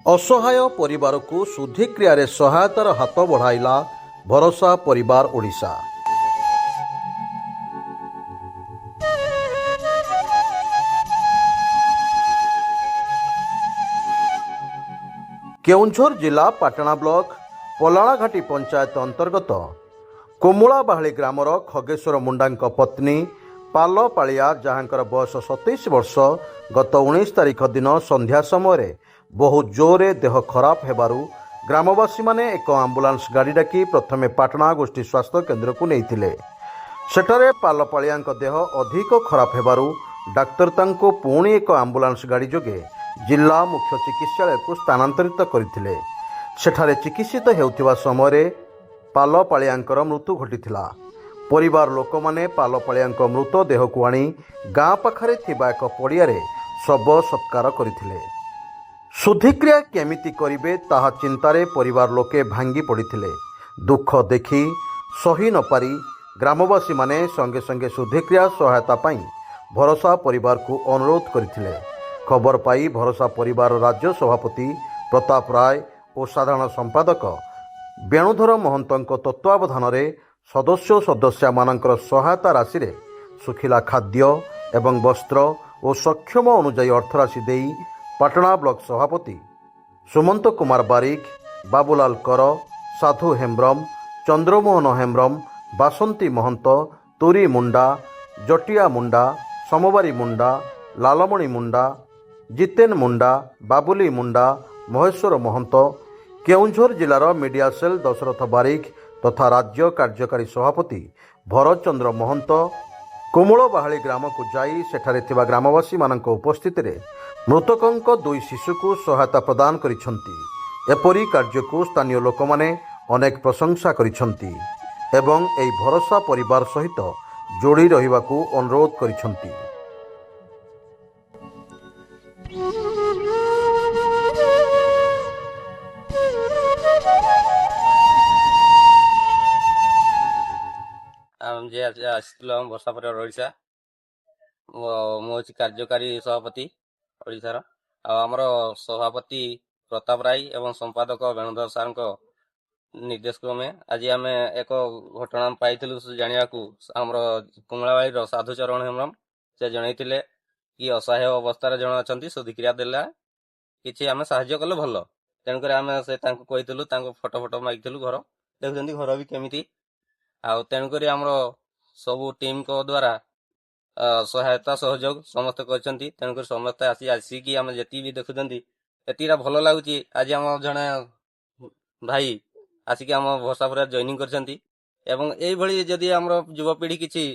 असहाय परिवार को शुद्धिक्रिय सहायतार हाथ बढ़ाइला भरोसा परिवार ओडिशा। केउंझर जिला पाटणा ब्लॉक पलाणाघाटी पंचायत अंतर्गत कोमुलाबाहाली ग्रामर खगेश्वर मुंडा पत्नी पाल पालिया जहाँकर बयस 27 वर्ष गत 19 तारिख दिन संध्या समय बहुत जोरे देह खराब हेबारु ग्रामवासी माने एक आंबुलांस गाड़ी डाकी प्रथमे पाटणा गोष्ठी स्वास्थ्य केन्द्र को नहीं सेठारे पालपालिया देह अधिक खराब हेबारु डाक्तर तांको पुणी एक आंबुलांस गाड़ी जोगे जिला मुख्य चिकित्सालय को स्थानांतरित करथिले। सेठारे चिकित्सित हेउथिबा समय पालपालियांकर मृत्यु घटिथिला। परिवार लोक माने पालपालियांक मृतदेह को आनी गाँ पाखरे थिबा एक पड़ियारे शव सत्कार करथिले। शुद्धिक्रिया केमिति करिवे ताहा चिंतारे परिवार लोके भांगी पड़िथिले। दुख देखि सही न पारी ग्रामवासी माने संगे संगे शुद्धिक्रिया सहायता पाई भरोसा परिवार को अनुरोध करथिले। खबर पाई भरोसा परिवार राज्य सभापति प्रताप राय और साधारण संपादक वेणुधर महंतଙ୍କ तत्वावधान सदस्य सदस्या मानकर सहायता राशि रे सुखिला खाद्य एवं वस्त्र और सक्षम अनुजाई अर्थराशि देई पाटणा ब्लॉक सभापति सुमंत कुमार बारिक, बाबूलाल कर, साधु हेम्ब्रम, चंद्रमोहन हेम्ब्रम, बासंती महंत, तुरी मुंडा, जटिया मुंडा, समबारी मुंडा, लालमणि मुंडा, जितेन मुंडा, बाबुली मुंडा, महेश्वर महंत, केउंझर जिलार मीडिया सेल दशरथ बारिक तथा राज्य कार्यकारी सभापति भरत चंद्र महंत कोमुलबाहाली ग्राम को जाई सेठारे थिबा ग्रामवासी मानक उपस्थित रे मृतकंक 2 शिशु को सहायता प्रदान करिसंती। एपरी कार्य को स्थानीय लोक माने अनेक प्रशंसा करिसंती एवं एई भरोसा परिवार सहित जोड़ी रहिबाकू अनुरोध करिसंती। जे आसिल वर्षा परिवार ओडिशा मो कार्यकारी सभापति ओडिशार आमर सभापति प्रताप राय एवं संपादक वेणुधर सार निर्देश क्रमे आज आम एक घटना पाई जाना आमर कुमलाबाड़ी साधुचरण हेम्ब्रम से जनईले कि असहाय अवस्था जन अच्छा शुद्धिक्रिया देला कि आम साहाय्य कले भल तेणुक आम से कही फोटो फोटो मागिलु घर देखुं घर भी केमी तेणुक आमर सबू टीम को द्वारा सहायता सहयोग समस्त करछंती। तेणुकर समस्त आसिकी आम जी भी देखुं एटा भल लगुच। आज आम जड़े भाई आसिक आम भरोसा परिवार जॉइनिंग करछंती एवं यही जदि आम युवपीढ़ी किसी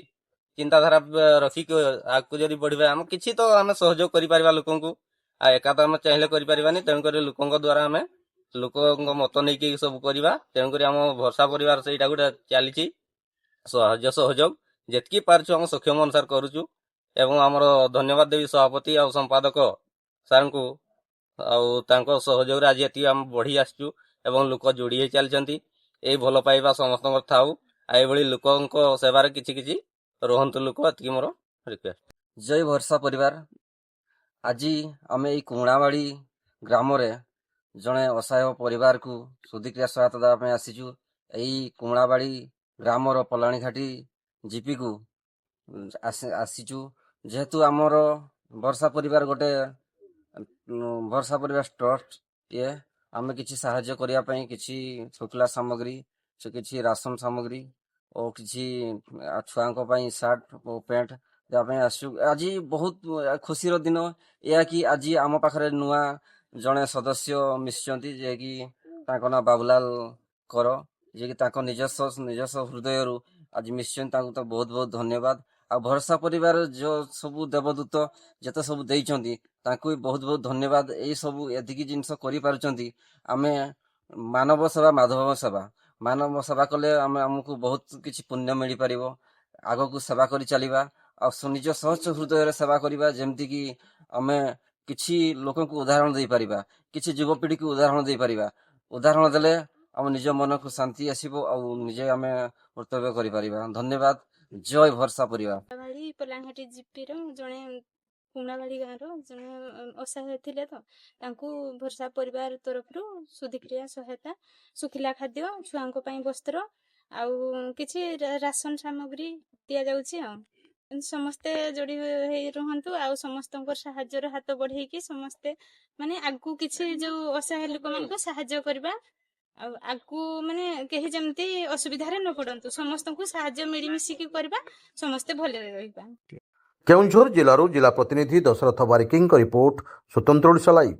चिंताधारा रखिक आगे जदि बढ़िया आम कि तो आम सहयोग कर लोक एका तो आम चाहिए कर तेणुक लोक द्वारा आम लोक मत नहीं सब करवा। तेणुक आम भरोसा परिवार से गोटे चली साहाय्य सहयोग जितकी पार्छु आम सक्षम अनुसार करुचु एवं आमर धन्यवाद देवी सभापति और संपादक सार को सहयोग आज ये आम बढ़ी आसचु एवं लोक जोड़ी हो चलती। यही भल पाइबा समस्त थाऊ आई लोक सेवार किछि रुहतु लोक एति मोर रिक्वेस्ट। जय भरोसा परिवार। आज आम यही कुमलाबाड़ी ग्राम जड़े असहाय परिवार को शुद्धिक्रिया सहायता देवाई आसीचु। यही कुमलाबाड़ी ग्रामर पलाणीघाटी जीपी को आसीचु जेहेतु आमर भरोसा परिवार गोटे भरोसा परिवार ट्रस्ट ये आम किसी साहाय्य करने किसी शुक्ला सामग्री से किसी राशन सामग्री और किसी छुआ सार्ट और पैंट देवाई आसु। आज बहुत खुशी दिन यह कि आज आम पाखे नुआ जड़े सदस्य मिशिंट जे कि ना बाबूलाल कर जे कि निजस्व हृदय आज मिशिंट तो बहुत बहुत धन्यवाद। आ भरोसा परिवार जो सब देवदूत जिते सब देइचंती तांको भी बहुत बहुत धन्यवाद। यही सब एतिकी जिनस करि पारुचंती आमे मानव सेवा माधव सेवा मानव सेवा कले आमको बहुत किछि पुण्य मिल पारिबो। आगो को सेवा करि चलिबा आ निज सहज हृदय सेवा करिबा जेमति कि आमे किछि लोक को उदाहरण दे पारिबा किछि युवपीढ़ी को उदाहरण दे पारिबा। उदाहरण देले आम निज मन को शांति आसीबो आ निजे आमे कर्तव्य करि पारिबा। धन्यवाद। जय भरोसा परिवार। पलांघाटी जीपी जड़े କୁମଣାବାଡ଼ି ଗାଁର ଜଣେ ଅସହାୟ ଥିଲେ ତ ତାଙ୍କୁ ଭରସା ପରିବାର ତରଫରୁ ସୁଧିକ୍ରିୟା ସହାୟତା, ଶୁଖିଲା ଖାଦ୍ୟ, ଛୁଆଙ୍କ ପାଇଁ ବସ୍ତ୍ର ଆଉ କିଛି ରାସନ ସାମଗ୍ରୀ ଦିଆଯାଉଛି। ଆଉ ସମସ୍ତେ ଯୋଡ଼ି ହେଇ ରୁହନ୍ତୁ ଆଉ ସମସ୍ତଙ୍କର ସାହାଯ୍ୟର ହାତ ବଢ଼େଇକି ସମସ୍ତେ ମାନେ ଆଗକୁ କିଛି ଯୋଉ ଅସହାୟ ଲୋକମାନଙ୍କୁ ସାହାଯ୍ୟ କରିବା ଆଉ ଆଗକୁ ମାନେ କେହି ଯେମିତି ଅସୁବିଧାରେ ନ ପଡ଼ନ୍ତୁ, ସମସ୍ତଙ୍କୁ ସାହାଯ୍ୟ ମିଳିମିଶିକି କରିବା, ସମସ୍ତେ ଭଲରେ ରହିବା। କେଉଁଝର ଜିଲ୍ଲାରୁ ଜିଲ୍ଲା ପ୍ରତିନିଧି ଦଶରଥ ବାରିକଙ୍କ ରିପୋର୍ଟ, ସ୍ୱତନ୍ତ୍ର ଓଡ଼ିଶା ଲାଇଭ୍।